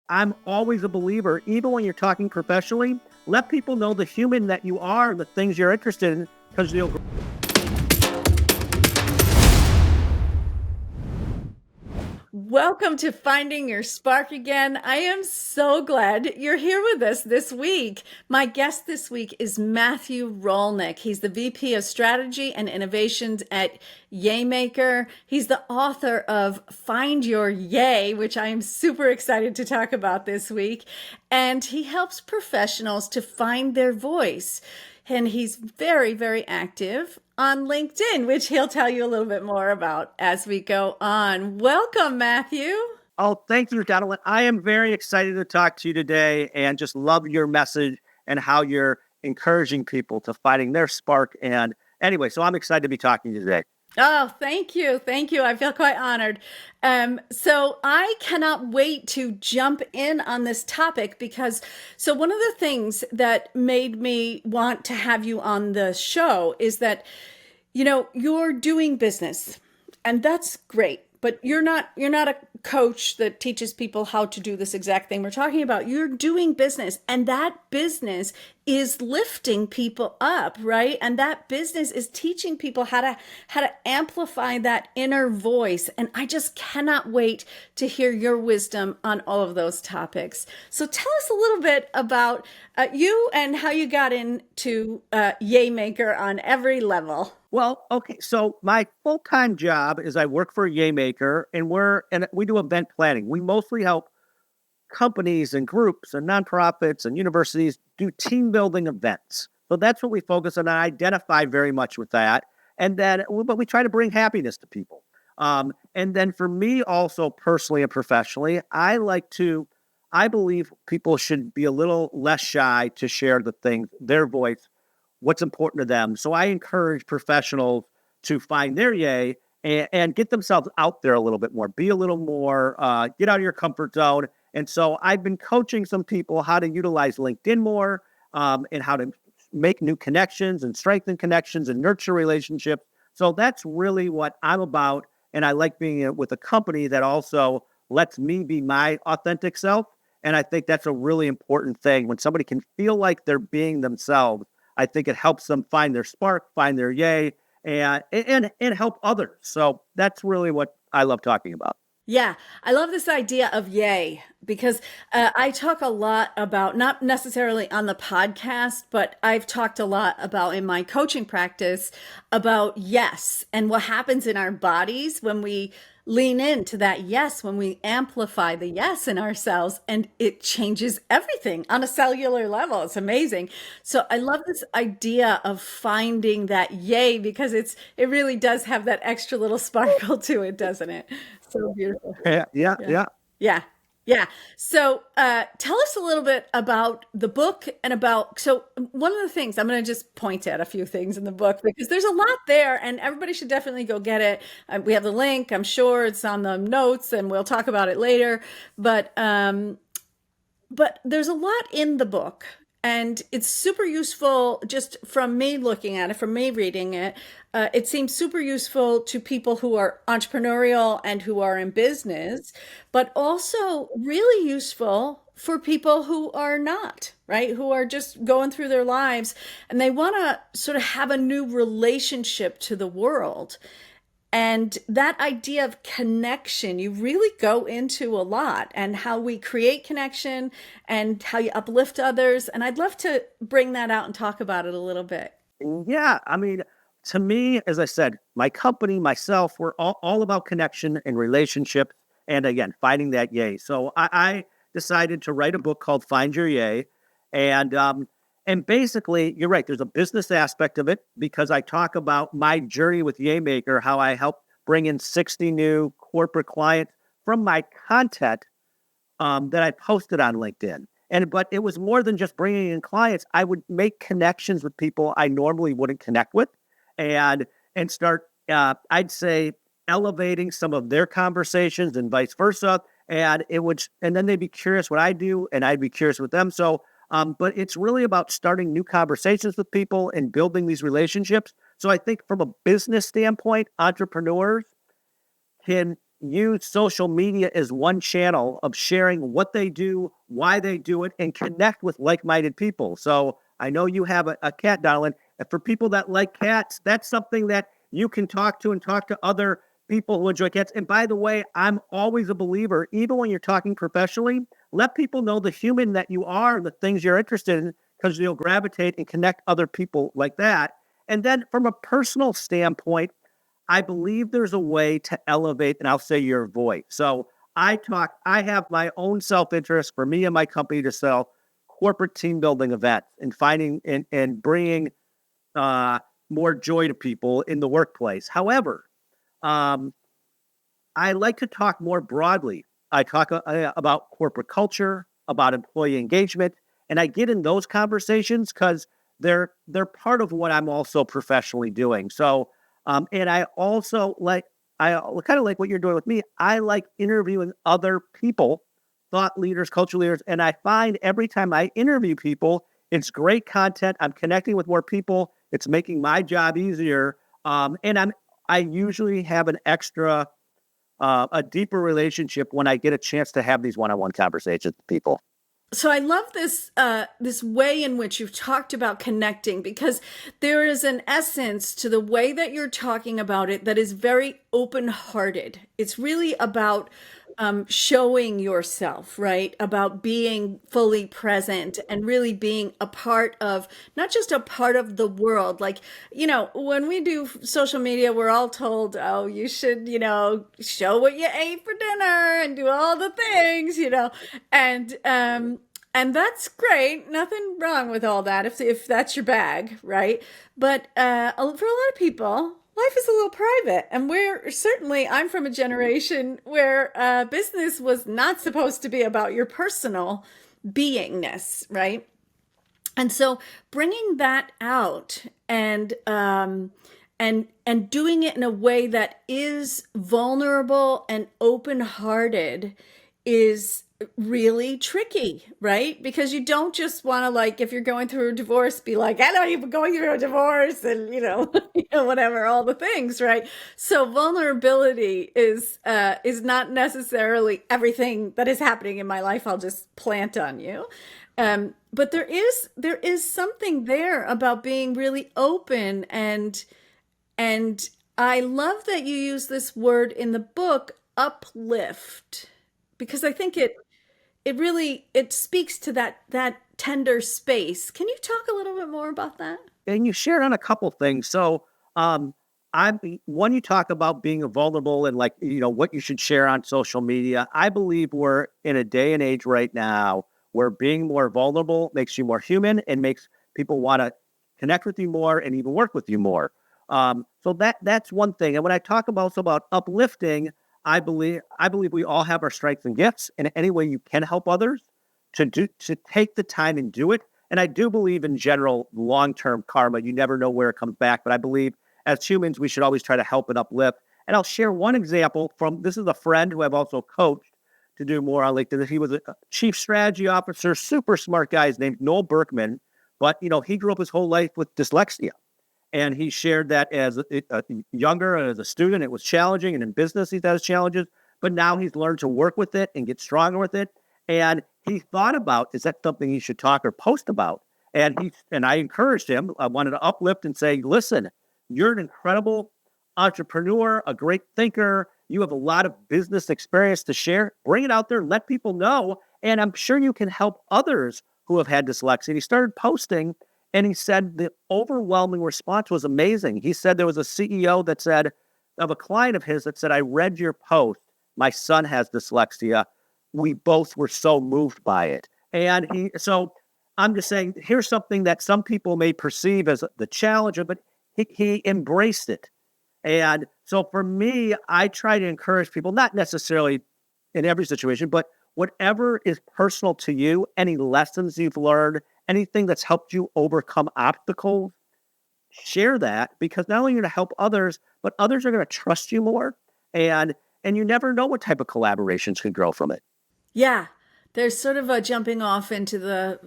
I'm always a believer, even when you're talking professionally, let people know the human that you are, the things you're interested in, because you'll. Welcome to Finding Your Spark again. I am so glad you're here with us this week. My guest this week is Matthew Rolnick. He's the VP of Strategy and Innovations at Yaymaker. He's the author of Find Your Yay, which I am super excited to talk about this week. And he helps professionals to find their voice. And he's very, very active on LinkedIn, which he'll tell you a little bit more about as we go on. Welcome, Matthew. Oh, thank you, Donnalynn. I am very excited to talk to you today and just love your message and how you're encouraging people to finding their spark. And anyway, so I'm excited to be talking to you today. Oh, thank you. Thank you. I feel quite honored. So I cannot wait to jump in on this topic because one of the things that made me want to have you on the show is that, you're doing business and that's great, but you're not a coach that teaches people how to do this exact thing we're talking about. You're doing business, and that business is lifting people up, right? And that business is teaching people how to amplify that inner voice. And I just cannot wait to hear your wisdom on all of those topics. So tell us a little bit about you and how you got into Yaymaker on every level. Well, okay. So my full-time job is I work for Yaymaker, and we do event planning. We mostly help companies and groups and nonprofits and universities do team building events. So that's what we focus on. I identify very much with that. But we try to bring happiness to people. And then for me also personally and professionally, I believe people should be a little less shy to share the things, their voice, what's important to them. So I encourage professionals to find their yay and get themselves out there a little bit more, be a little more, get out of your comfort zone. And so I've been coaching some people how to utilize LinkedIn more and how to make new connections and strengthen connections and nurture relationships. So that's really what I'm about. And I like being with a company that also lets me be my authentic self. And I think that's a really important thing. When somebody can feel like they're being themselves, I think it helps them find their spark, find their yay, and help others. So that's really what I love talking about. Yeah, I love this idea of yay because I talk a lot about, not necessarily on the podcast, but I've talked a lot about in my coaching practice about yes and what happens in our bodies when we lean into that yes, when we amplify the yes in ourselves, and it changes everything on a cellular level. It's amazing. So I love this idea of finding that yay because it really does have that extra little sparkle to it, doesn't it? So beautiful. Yeah, yeah, Yeah. yeah. Yeah. Yeah. So tell us a little bit about the book and one of the things, I'm going to just point at a few things in the book because there's a lot there and everybody should definitely go get it. We have the link. I'm sure it's on the notes and we'll talk about it later. But there's a lot in the book and it's super useful just from me looking at it, from me reading it. It seems super useful to people who are entrepreneurial and who are in business, but also really useful for people who are not, right? Who are just going through their lives and they want to sort of have a new relationship to the world. And that idea of connection, you really go into a lot and how we create connection and how you uplift others. And I'd love to bring that out and talk about it a little bit. Yeah. I mean, to me, as I said, my company, myself, we're all about connection and relationships. And again, finding that yay. So I decided to write a book called Find Your Yay. And basically, you're right. There's a business aspect of it because I talk about my journey with Yaymaker, how I helped bring in 60 new corporate clients from my content that I posted on LinkedIn. But it was more than just bringing in clients. I would make connections with people I normally wouldn't connect with, and start, I'd say, elevating some of their conversations and vice versa. And then they'd be curious what I do, and I'd be curious with them. So, but it's really about starting new conversations with people and building these relationships. So I think from a business standpoint, entrepreneurs can use social media as one channel of sharing what they do, why they do it, and connect with like-minded people. So I know you have a cat, Donnalynn, and for people that like cats, that's something that you can talk to and talk to other people who enjoy cats. And by the way, I'm always a believer, even when you're talking professionally, let people know the human that you are, the things you're interested in, because you'll gravitate and connect other people like that. And then from a personal standpoint, I believe there's a way to elevate, and I'll say your voice. So I have my own self-interest for me and my company to sell corporate team building events and finding and bringing uh, more joy to people in the workplace. However, um, I like to talk more broadly. I talk about corporate culture, about employee engagement, and I get in those conversations because they're part of what I'm also professionally doing. So, and I also like I kind of like what you're doing with me. I like interviewing other people, thought leaders, culture leaders, and I find every time I interview people, it's great content. I'm connecting with more people. It's making my job easier, and I usually have an extra a deeper relationship when I get a chance to have these one-on-one conversations with people. So I love this way in which you've talked about connecting, because there is an essence to the way that you're talking about it that is very open-hearted. It's really about showing yourself, right? About being fully present and really being a part of, not just a part of the world. Like, when we do social media, we're all told, oh, you should, show what you ate for dinner and do all the things, and that's great. Nothing wrong with all that if that's your bag, right? But for a lot of people, life is a little private, and I'm from a generation where business was not supposed to be about your personal beingness, right? And so bringing that out and doing it in a way that is vulnerable and open-hearted is really tricky, right? Because you don't just want to, like, if you're going through a divorce, be like, I know you've been going through a divorce and whatever, all the things, right? So vulnerability is not necessarily everything that is happening in my life I'll just plant on you. But there is something there about being really open, and I love that you use this word in the book, uplift, because I think it speaks to that tender space. Can you talk a little bit more about that? And you shared on a couple things. So, I'm when you talk about being vulnerable and like what you should share on social media. I believe we're in a day and age right now where being more vulnerable makes you more human and makes people want to connect with you more and even work with you more. So that's one thing. And when I talk about uplifting, I believe we all have our strengths and gifts, and any way you can help others to take the time and do it. And I do believe in general long-term karma. You never know where it comes back, but I believe as humans we should always try to help and uplift. And I'll share one example from this is a friend who I've also coached to do more on LinkedIn. He was a chief strategy officer, super smart guy. His name's Noel Berkman, but he grew up his whole life with dyslexia. And he shared that as a younger and as a student, it was challenging. And in business, he's had his challenges, but now he's learned to work with it and get stronger with it. And he thought about, is that something he should talk or post about? And I encouraged him. I wanted to uplift and say, listen, you're an incredible entrepreneur, a great thinker. You have a lot of business experience to share. Bring it out there, let people know. And I'm sure you can help others who have had dyslexia. And he started posting. And he said the overwhelming response was amazing. He said there was a CEO that said, of a client of his that said, I read your post. My son has dyslexia. We both were so moved by it. So I'm just saying, here's something that some people may perceive as the challenge, but he embraced it. And so for me, I try to encourage people, not necessarily in every situation, but whatever is personal to you, any lessons you've learned, anything that's helped you overcome obstacles, share that, because not only are you going to help others, but others are going to trust you more. And you never know what type of collaborations could grow from it. Yeah. There's sort of a jumping off into the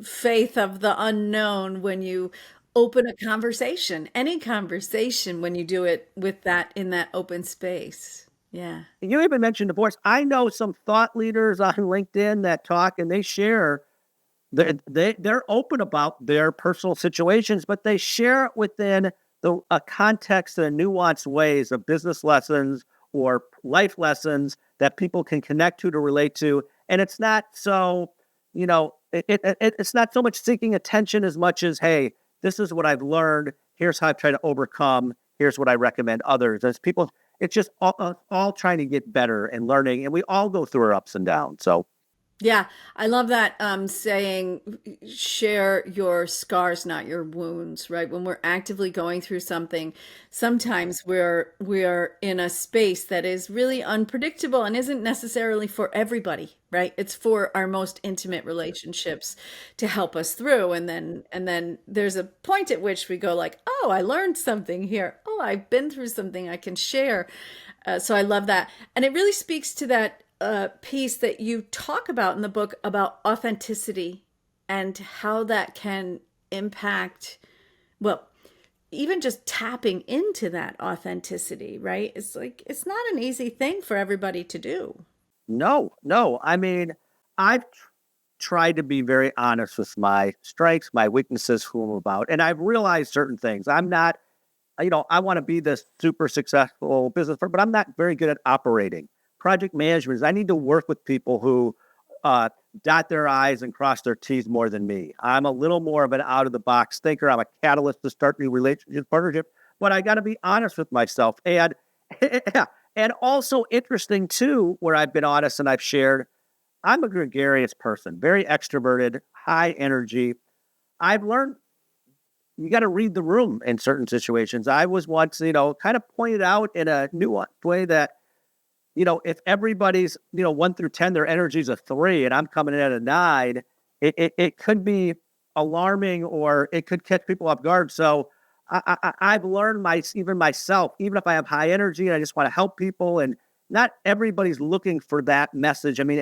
faith of the unknown when you open a conversation, any conversation, when you do it with that in that open space. Yeah. You even mentioned divorce. I know some thought leaders on LinkedIn that talk and they share they're open about their personal situations, but they share it within the a context and nuanced ways of business lessons or life lessons that people can connect to relate to. And it's not so, it's not so much seeking attention as much as, hey, this is what I've learned. Here's how I've tried to overcome. Here's what I recommend others. As people, it's just all trying to get better and learning, and we all go through our ups and downs. So Yeah, I love that saying, share your scars, not your wounds, right? When we're actively going through something, sometimes we're in a space that is really unpredictable and isn't necessarily for everybody, right? It's for our most intimate relationships to help us through. And then there's a point at which we go like, "Oh, I learned something here. Oh, I've been through something I can share." So I love that. And it really speaks to that piece that you talk about in the book about authenticity and how that can impact, well, even just tapping into that authenticity, right? It's like, it's not an easy thing for everybody to do. no, no. I mean, I've tried to be very honest with my strengths, my weaknesses, who I'm about, and I've realized certain things. I'm not, I want to be this super successful business person, but I'm not very good at operating. Project management is I need to work with people who uh, dot their I's and cross their T's more than me. I'm a little more of an out of the box thinker. I'm a catalyst to start new relationships, partnership, but I got to be honest with myself. And and also interesting too, where I've been honest and I've shared, I'm a gregarious person, very extroverted, high energy. I've learned you got to read the room in certain situations. I was once, kind of pointed out in a nuanced way that, if everybody's, 1 through 10, their energy is a 3 and I'm coming in at a 9, it could be alarming or it could catch people off guard. So I've learned even myself, even if I have high energy and I just want to help people, and not everybody's looking for that message. I mean,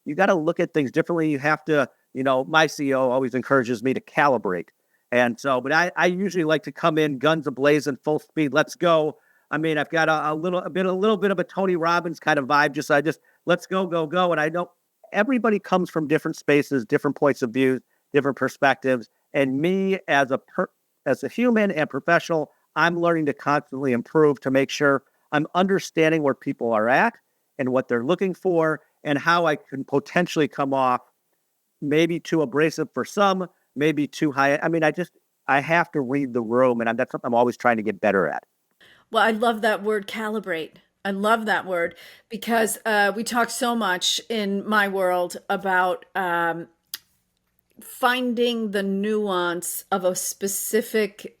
you got to look at things differently. You have to, my CEO always encourages me to calibrate. And so, but I usually like to come in guns ablazing, full speed. Let's go. I mean, I've got a little bit of a Tony Robbins kind of vibe. I just let's go, go, go. And I know everybody comes from different spaces, different points of view, different perspectives. And me as a human and professional, I'm learning to constantly improve to make sure I'm understanding where people are at and what they're looking for and how I can potentially come off maybe too abrasive for some, maybe too high. I mean, I have to read the room, and that's something I'm always trying to get better at. Well, I love that word calibrate. I love that word because we talk so much in my world about finding the nuance of a specific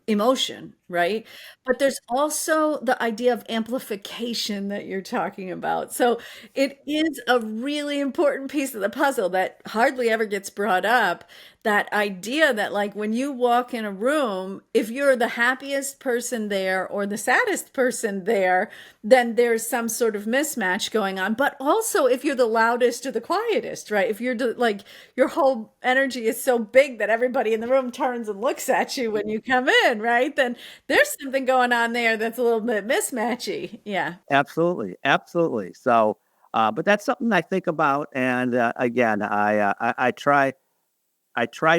emotion, right? But there's also the idea of amplification that you're talking about. So it is a really important piece of the puzzle that hardly ever gets brought up. That idea that, like, when you walk in a room, if you're the happiest person there or the saddest person there, then there's some sort of mismatch going on. But also, if you're the loudest or the quietest, right? If you're like, your whole energy is so big that everybody in the room turns and looks at you when you come in, right? Then there's something going on there that's a little bit mismatchy. Yeah. Absolutely, absolutely. So, but that's something I think about, and again, I try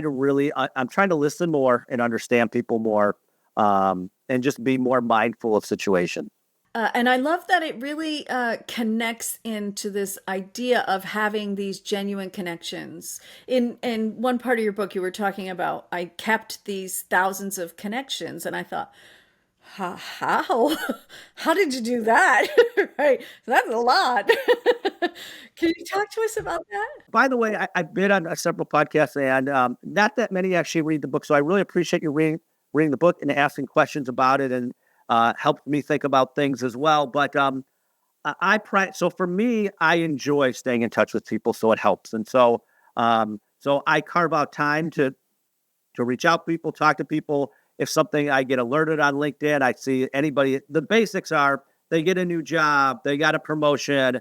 to really, I'm trying to listen more and understand people more, and just be more mindful of situation. And I love that it really connects into this idea of having these genuine connections. In one part of your book, you were talking about I kept these thousands of connections, and I thought, how how did you do that? Right, that's a lot. Can you talk to us about that? By the way, I've been on several podcasts, and not that many actually read the book. So I really appreciate you reading the book and asking questions about it, and helped me think about things as well. But so for me, I enjoy staying in touch with people, so it helps. And so I carve out time to reach out to people, talk to people. If something I get alerted on LinkedIn, I see anybody. The basics are they get a new job, they got a promotion,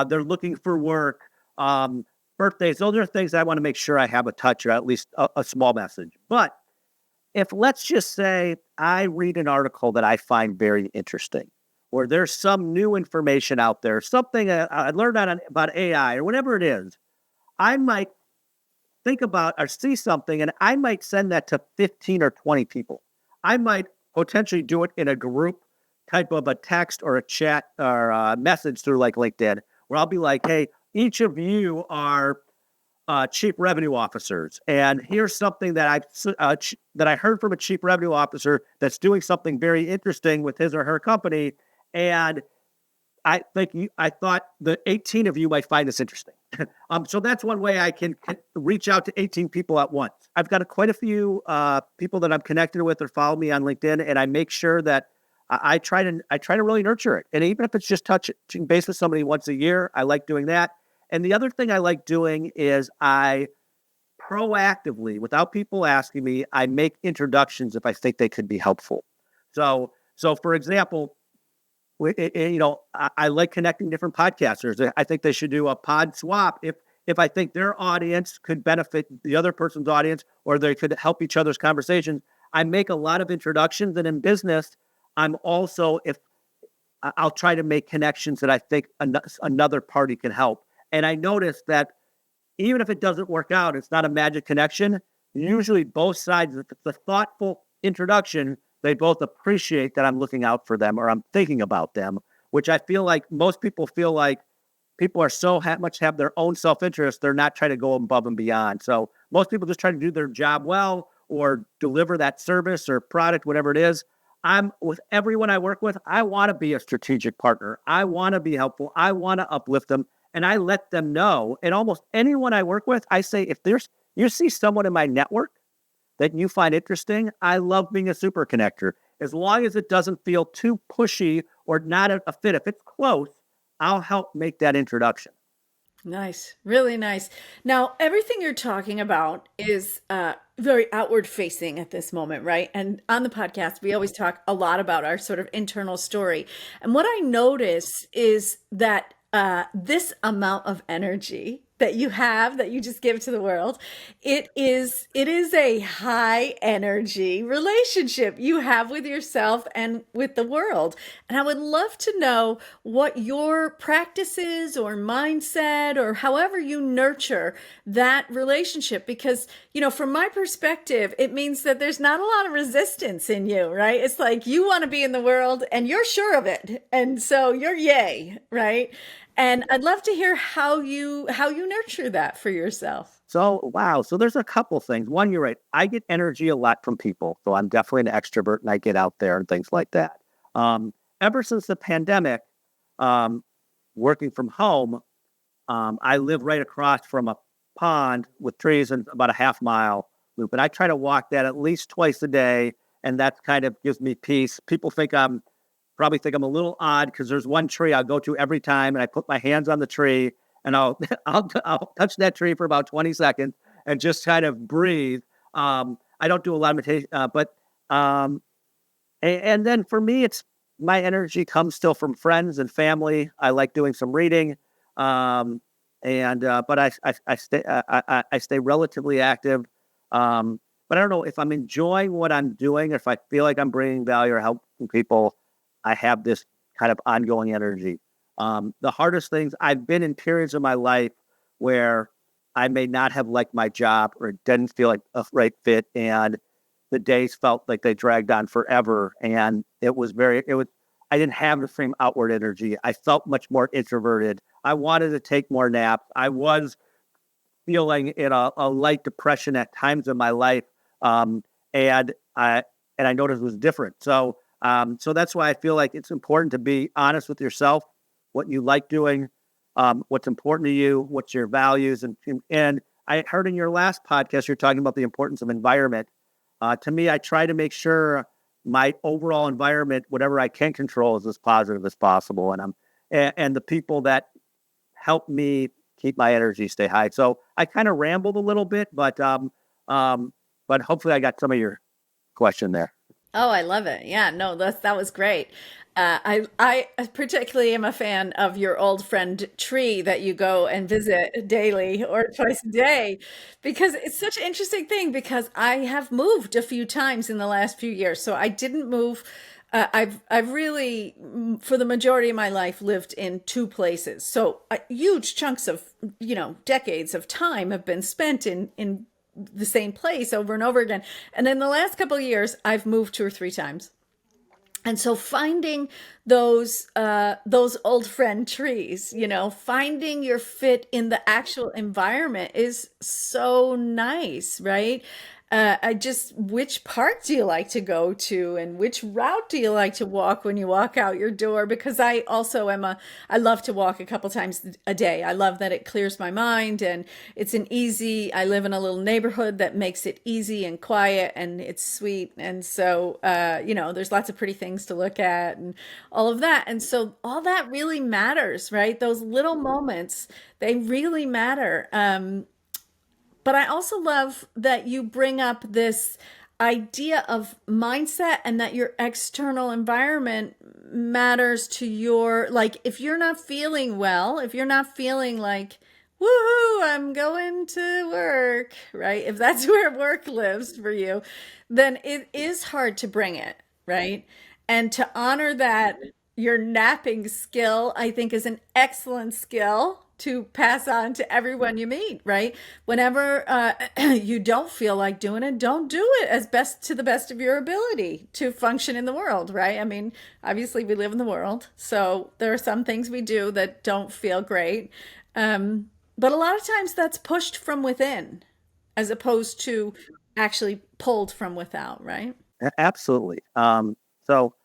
they're looking for work, um, birthdays. Those are things I want to make sure I have a touch or at least a small message. But if let's just say I read an article that I find very interesting, or there's some new information out there, something I learned about AI or whatever it is, I might think about or see something and I might send that to 15 or 20 people. I might potentially do it in a group type of a text or a chat or a message through like LinkedIn, where I'll be like, hey, each of you are chief revenue officers, and here's something that I heard from a chief revenue officer that's doing something very interesting with his or her company, and I thought the 18 of you might find this interesting. So that's one way I can reach out to 18 people at once. I've got quite a few people that I'm connected with or follow me on LinkedIn, and I make sure that I try to really nurture it. And even if it's just touching base with somebody once a year, I like doing that. And the other thing I like doing is I proactively, without people asking me, I make introductions if I think they could be helpful. So for example, I like connecting different podcasters. I think they should do a pod swap if I think their audience could benefit the other person's audience, or they could help each other's conversations. I make a lot of introductions, and in business, I'm also if I'll try to make connections that I think another party can help. And I noticed that even if it doesn't work out, it's not a magic connection. Usually, both sides, if it's a thoughtful introduction, they both appreciate that I'm looking out for them or I'm thinking about them, which I feel like most people feel like people are so much have their own self-interest, they're not trying to go above and beyond. So most people just try to do their job well or deliver that service or product, whatever it is. I'm with everyone I work with, I want to be a strategic partner. I want to be helpful. I want to uplift them. And I let them know. And almost anyone I work with, I say, if you see someone in my network that you find interesting, I love being a super connector. As long as it doesn't feel too pushy or not a fit. If it's close, I'll help make that introduction. Nice, really nice. Now, everything you're talking about is very outward facing at this moment, right? And on the podcast, we always talk a lot about our sort of internal story. And what I notice is that this amount of energy that you have that you just give to the world, it is a high energy relationship you have with yourself and with the world. And I would love to know what your practices or mindset or however you nurture that relationship, because from my perspective, it means that there's not a lot of resistance in you, right? It's like you want to be in the world and you're sure of it, and so you're yay, right? And I'd love to hear how you nurture that for yourself. So, wow. So there's a couple things. One, you're right. I get energy a lot from people. So I'm definitely an extrovert and I get out there and things like that. Ever since the pandemic, working from home, I live right across from a pond with trees and about a half-mile loop. And I try to walk that at least twice a day. And that kind of gives me peace. People probably think I'm a little odd because there's one tree I'll go to every time, and I put my hands on the tree and I'll touch that tree for about 20 seconds and just kind of breathe. I don't do a lot of meditation, and then for me, it's my energy comes still from friends and family. I like doing some reading, but I stay relatively active. But I don't know if I'm enjoying what I'm doing, or if I feel like I'm bringing value or helping people. I have this kind of ongoing energy. The hardest things, I've been in periods of my life where I may not have liked my job or it didn't feel like a right fit, and the days felt like they dragged on forever. And I didn't have the same outward energy. I felt much more introverted. I wanted to take more naps. I was feeling in a light depression at times in my life. And I noticed it was different. So that's why I feel like it's important to be honest with yourself, what you like doing, what's important to you, what's your values. And I heard in your last podcast, you're talking about the importance of environment. To me, I try to make sure my overall environment, whatever I can control, is as positive as possible. And the people that help me keep my energy stay high. So I kind of rambled a little bit, but hopefully I got some of your question there. Oh, I love it. Yeah, no, that was great. I particularly am a fan of your old friend Tree that you go and visit daily or twice a day, because it's such an interesting thing, because I have moved a few times in the last few years. So I didn't move I've really, for the majority of my life, lived in two places. So huge chunks of, decades of time have been spent in the same place over and over again. And in the last couple of years, I've moved two or three times. And so finding those old friend trees, finding your fit in the actual environment is so nice, right? Which park do you like to go to, and which route do you like to walk when you walk out your door? Because I also I love to walk a couple times a day. I love that it clears my mind, and I live in a little neighborhood that makes it easy and quiet, and it's sweet. And so, there's lots of pretty things to look at and all of that. And so all that really matters, right? Those little moments, they really matter. But I also love that you bring up this idea of mindset, and that your external environment matters to like, if you're not feeling well, if you're not feeling like, woohoo, I'm going to work, right? If that's where work lives for you, then it is hard to bring it, right? And to honor that, your napping skill, I think, is an excellent skill to pass on to everyone you meet, right? Whenever you don't feel like doing it, don't do it to the best of your ability to function in the world, right? I mean, obviously we live in the world, so there are some things we do that don't feel great. But a lot of times that's pushed from within as opposed to actually pulled from without, right? Absolutely. So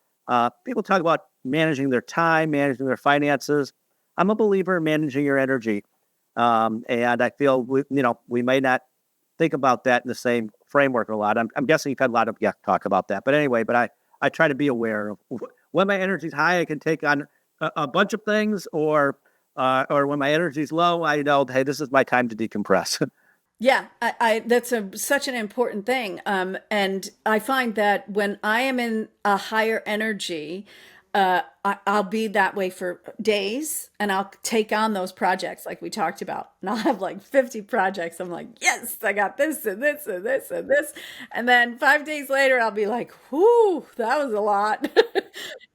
people talk about managing their time, managing their finances. I'm a believer in managing your energy. And I feel, we may not think about that in the same framework a lot. I'm guessing you've had a lot of talk about that. But anyway, I try to be aware of when my energy's high, I can take on a bunch of things, or when my energy's low, I know, hey, this is my time to decompress. Yeah, that's such an important thing. And I find that when I am in a higher energy, I'll be that way for days, and I'll take on those projects like we talked about. And I'll have like 50 projects. I'm like, yes, I got this and this and this and this. And then 5 days later, I'll be like, whoo, that was a lot.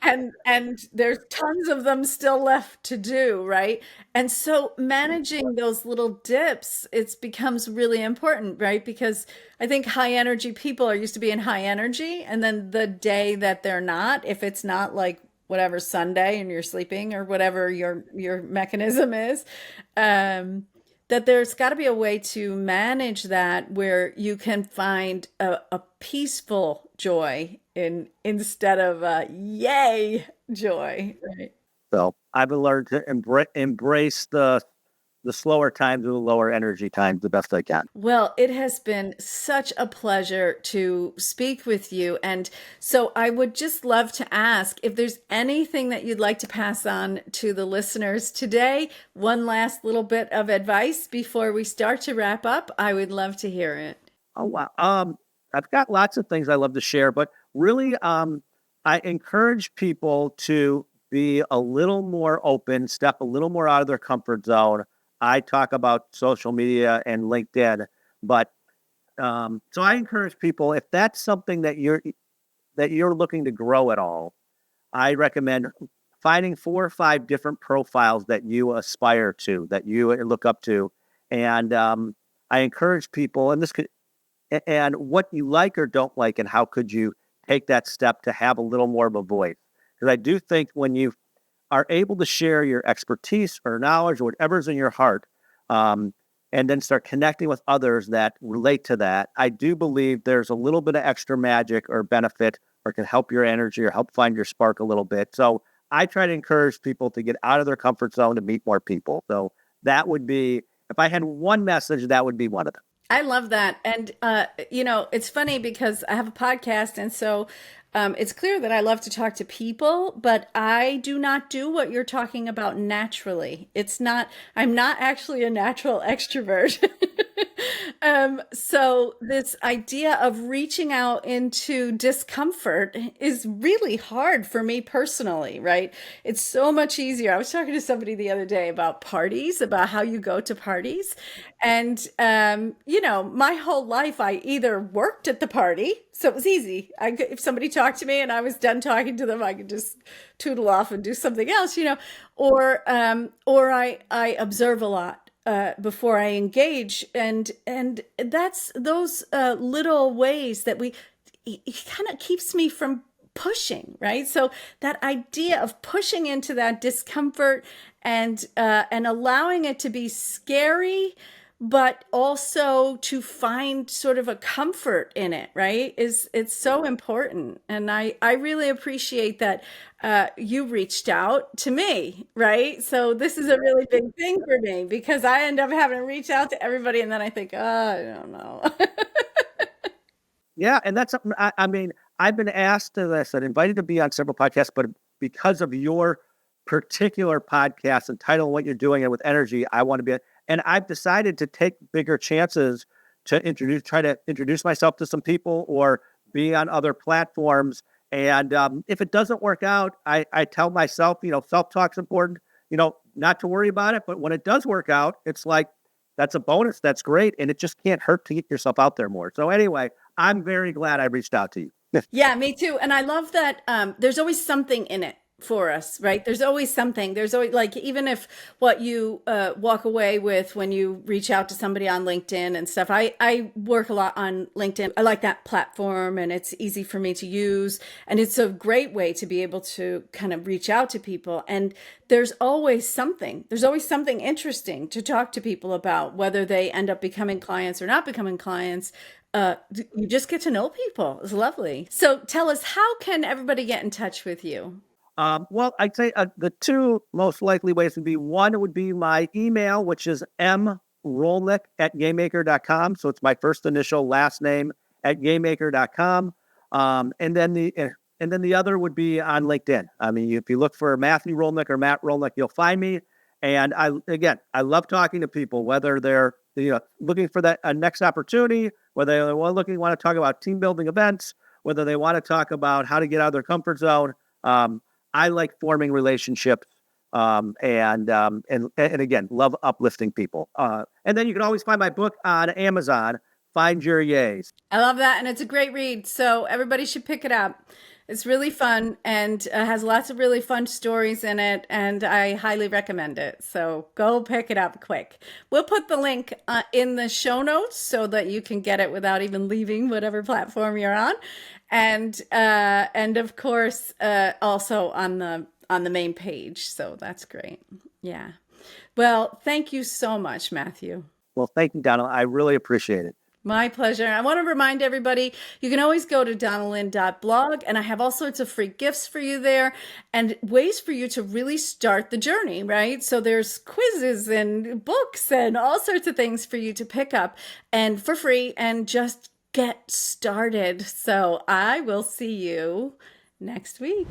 And there's tons of them still left to do, right? And so managing those little dips, it becomes really important, right? Because I think high energy people are used to being high energy, and then the day that they're not, if it's not like whatever Sunday and you're sleeping or whatever your mechanism is, that there's got to be a way to manage that where you can find a peaceful joy instead of a yay joy. Right? So I've learned to embrace the slower times and the lower energy times the best I can. Well, it has been such a pleasure to speak with you. And so I would just love to ask if there's anything that you'd like to pass on to the listeners today. One last little bit of advice before we start to wrap up. I would love to hear it. Oh, wow. I've got lots of things I love to share, but really, I encourage people to be a little more open, step a little more out of their comfort zone. I talk about social media and LinkedIn, but so I encourage people, if that's something that you're looking to grow at all, I recommend finding 4 or 5 different profiles that you aspire to, that you look up to, and I encourage people, and what you like or don't like, and how could you take that step to have a little more of a voice? Because I do think when you are able to share your expertise or knowledge or whatever's in your heart, and then start connecting with others that relate to that, I do believe there's a little bit of extra magic or benefit, or can help your energy or help find your spark a little bit. So I try to encourage people to get out of their comfort zone to meet more people. So that would be, if I had one message, that would be one of them. I love that. And, it's funny because I have a podcast. And so it's clear that I love to talk to people, but I do not do what you're talking about naturally. I'm not actually a natural extrovert. So this idea of reaching out into discomfort is really hard for me personally, right? It's so much easier. I was talking to somebody the other day about parties, about how you go to parties. And, my whole life, I either worked at the party, so it was easy. If somebody talked to me and I was done talking to them, I could just tootle off and do something else, or I observe a lot before I engage, and that's those little ways that it kind of keeps me from pushing, right? So that idea of pushing into that discomfort and allowing it to be scary, but also to find sort of a comfort in it, right? It's so important. And I really appreciate that you reached out to me, right? So this is a really big thing for me because I end up having to reach out to everybody and then I think, oh, I don't know. Yeah, and that's something I mean, I've been asked, as I said, invited to be on several podcasts, but because of your particular podcast and title and what you're doing and with energy, I want to be. And I've decided to take bigger chances to try to introduce myself to some people or be on other platforms. And if it doesn't work out, I tell myself, self-talk's important, not to worry about it. But when it does work out, it's like, that's a bonus. That's great. And it just can't hurt to get yourself out there more. So anyway, I'm very glad I reached out to you. Yeah, me too. And I love that there's always something in it for us, right? There's always something. There's always, like, even if what you walk away with when you reach out to somebody on LinkedIn and stuff, I work a lot on LinkedIn. I like that platform and it's easy for me to use. And it's a great way to be able to kind of reach out to people. And there's always something interesting to talk to people about, whether they end up becoming clients or not becoming clients. You just get to know people. It's lovely. So tell us, how can everybody get in touch with you? Well, I'd say the two most likely ways would be, one would be my email, which is mrolnick@gamemaker.com. So it's my first initial last name at gamemaker.com. And then the other would be on LinkedIn. I mean, if you look for Matthew Rolnick or Matt Rolnick, you'll find me. And I love talking to people, whether they're looking for that next opportunity, whether they want to talk about team building events, whether they want to talk about how to get out of their comfort zone. I like forming relationships, and again, love uplifting people. And then you can always find my book on Amazon, Find Your Yays. I love that. And it's a great read. So everybody should pick it up. It's really fun and has lots of really fun stories in it. And I highly recommend it. So go pick it up quick. We'll put the link in the show notes so that you can get it without even leaving whatever platform you're on. And of course, also on the main page. So that's great. Yeah. Well, thank you so much, Matthew. Well, thank you, Donnalynn. I really appreciate it. My pleasure. I want to remind everybody, you can always go to donnalynn.blog, and I have all sorts of free gifts for you there and ways for you to really start the journey, right? So there's quizzes and books and all sorts of things for you to pick up and for free and just get started. So I will see you next week.